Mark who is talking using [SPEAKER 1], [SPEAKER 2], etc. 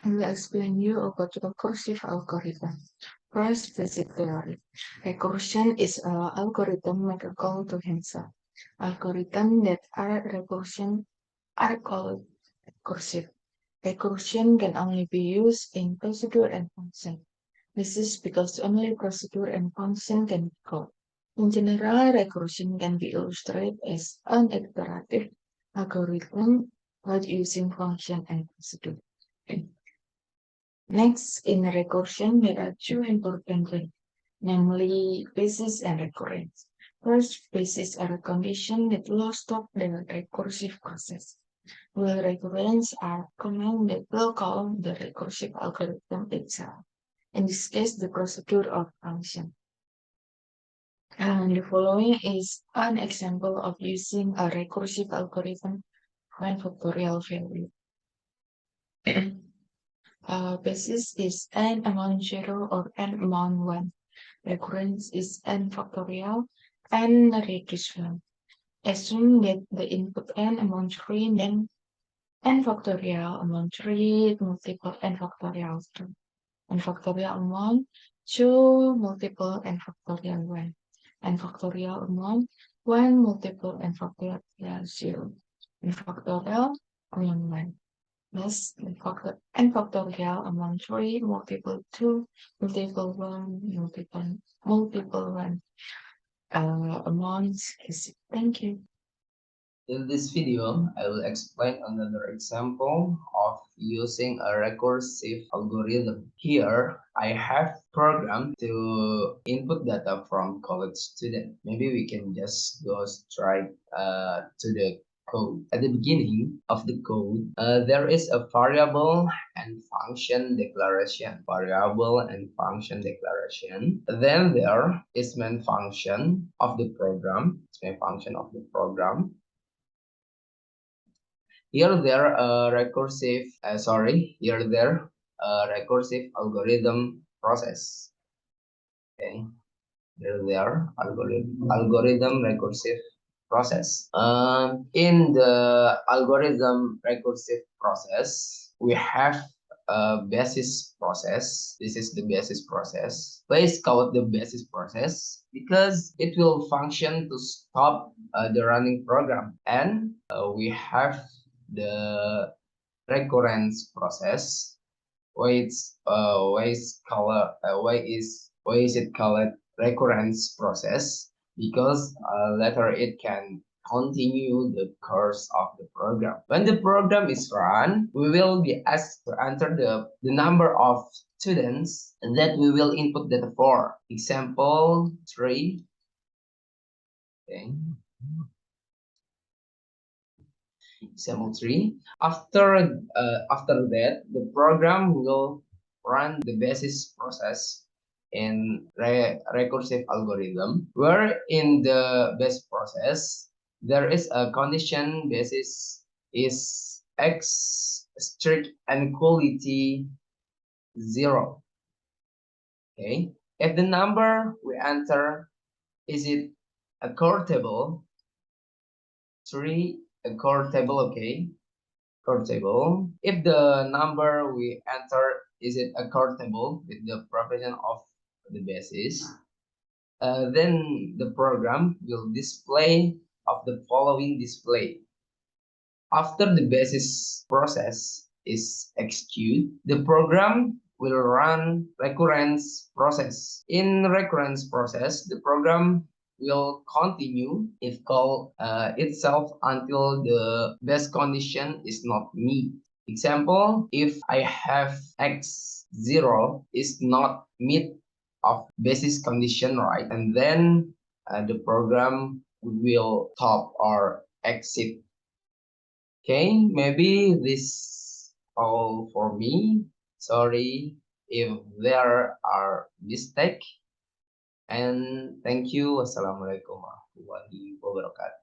[SPEAKER 1] I will explain you about recursive algorithm. First, basic theory. Recursion is an algorithm make a call to himself. Algorithms that are recursion are called recursive. Recursion can only be used in procedure and function. This is because only procedure and function can be called. In general, recursion can be illustrated as an iterative algorithm by using function and procedure. Next, in recursion, there are two important things, namely basis and recurrence. First, basis are a condition that will stop the recursive process, while recurrence are commands that will call the recursive algorithm itself. In this case, the procedure or function. And the following is an example of using a recursive algorithm when factorial value. Basis is n amount 0 or n amount 1. Recurrence is n factorial and reduced one. Assume that the input n amount 3, then n factorial amount 3 multiple n factorial 2. N factorial amount 2 multiple n factorial 1. N factorial amount 1 multiple n factorial 0. N factorial amount 1. Thus, n factorial among 3 multiple 2 multiple 1 multiple 1 amounts is. Thank you.
[SPEAKER 2] In this video, I will explain another example of using a recursive algorithm. Here, I have programmed to input data from college student. Maybe we can just go straight to the code. At the beginning of the code, there is a variable and function declaration. Variable and function declaration. Then there is main function of the program. It's main function of the program. Here there recursive recursive algorithm process. Okay, here there algorithm recursive process. In the algorithm recursive process, we have a basis process. This is the basis process. Why is called the basis process? Because it will function to stop the running program, and we have the recurrence process. Why is it called recurrence process? Because later it can continue the course of the program. When the program is run, we will be asked to enter the number of students that we will input data for. Example 3. Okay. Example 3. After that, the program will run the basis process in recursive algorithm, where in the base process there is a condition basis is x strict inequality 0. Okay, if the number we enter is it a core table 3, a core table, okay, core table. If the number we enter is it a core table with the provision of the basis, then the program will display of the following display. After the basis process is executed, the program will run recurrence process. In recurrence process, the program will continue if call itself until the base condition is not met. Example, if I have x0 is not meet of basis condition, right, and then the program will stop or exit. Okay, maybe this all for me. Sorry if there are mistake. And thank you. Wassalamualaikum warahmatullahi wabarakatuh.